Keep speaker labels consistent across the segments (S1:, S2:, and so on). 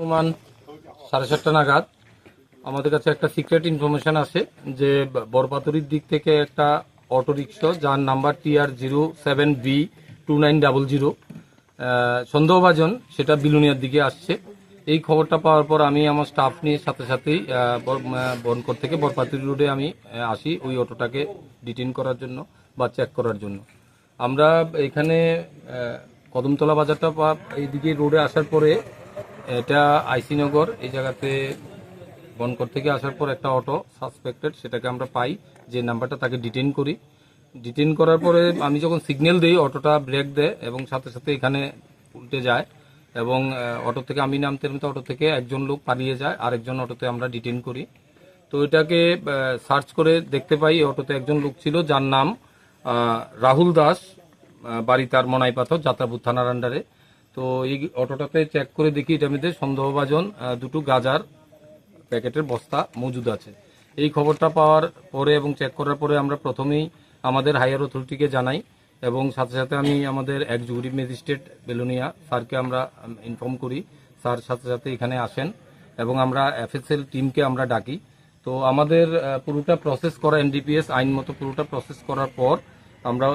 S1: অনুমান 7:30 নাগাদ আমাদের কাছে একটা সিক্রেট ইনফরমেশন আসে যে বরপাতুরির দিক থেকে একটা অটোরিকশা যার নাম্বার TR07B2900 সন্দেহভাজন সেটা বিলুনিয়ার দিকে আসছে। এই খবরটা পাওয়ার পর আমি আমার স্টাফ নিয়ে সাথে সাথেই বনকর থেকে বরপাতুরি রোডে আমি আসি ওই অটোটাকে ডিটেইন করার জন্য বা চেক করার জন্য। আমরা এখানে কদমতলা বাজারটা বা এইদিকে রোডে আসার পরে এটা আইসিনগর এই জায়গাতে বনকর থেকে আসার পর একটা অটো সাসপেক্টেড সেটাকে আমরা পাই, যে নাম্বারটা তাকে ডিটেইন করি। ডিটেইন করার পরে আমি যখন সিগন্যাল দিই অটোটা ব্রেক দেয় এবং সাথে সাথে এখানে উল্টে যায় এবং অটো থেকে আমি নামতে অটো থেকে একজন লোক পালিয়ে যায়, আরেকজন অটোতে আমরা ডিটেইন করি। তো এটাকে সার্চ করে দেখতে পাই অটোতে একজন লোক ছিল যার নাম রাহুল দাস, বাড়ি তার মনাইপাথর, যাত্রাপুর থানার আন্ডারে। তো এই অটোটাতে চেক করে দেখি এটার মধ্যে সন্দেহভাজন দুটো গাঁজার প্যাকেটের বস্তা মজুদ আছে। এই খবরটা পাওয়ার পরে এবং চেক করার পরে আমরা প্রথমেই আমাদের হায়ার অথরিটিকে জানাই এবং সাথে সাথে আমি আমাদের এক্সিকিউটিভ ম্যাজিস্ট্রেট বেলুনিয়া স্যারকে আমরা ইনফর্ম করি। স্যার সাথে সাথে এখানে আসেন এবং আমরা এফএসএল টিমকে আমরা ডাকি। তো আমাদের পুরোটা প্রসেস করা এনডিপিএস আইন মতো পুরোটা প্রসেস করার পর আমরা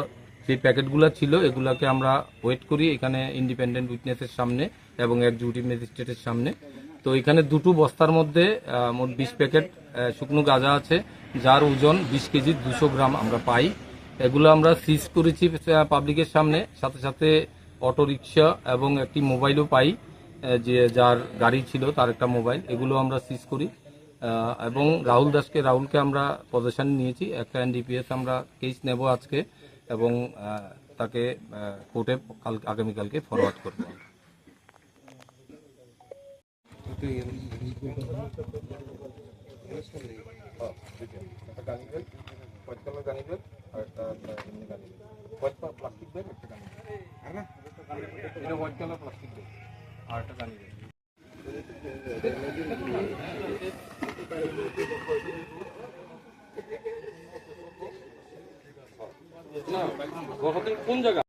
S1: যে প্যাকেটগুলো ছিল এগুলাকে আমরা ওয়েট করি এখানে ইন্ডিপেন্ডেন্ট উইটনেসের সামনে এবং এক্সিকিউটিভ ম্যাজিস্ট্রেটের সামনে। তো এখানে দুটো বস্তার মধ্যে মোট 20 প্যাকেট শুকনো গাঁজা আছে যার ওজন 20 কেজি 200 গ্রাম আমরা পাই। এগুলো আমরা সিজ করেছি পাবলিকের সামনে, সাথে সাথে অটো রিক্সা এবং একটি মোবাইলও পাই, যে যার গাড়ি ছিল তার একটা মোবাইল, এগুলো আমরা সিজ করি এবং রাহুলকে আমরা পজিশন নিয়েছি। একটা এনডিপিএস আমরা কেস নেব আজকে এবং তাকে কোর্টে আগামীকালকে ফরওয়ার্ড করব। কোন জায়গা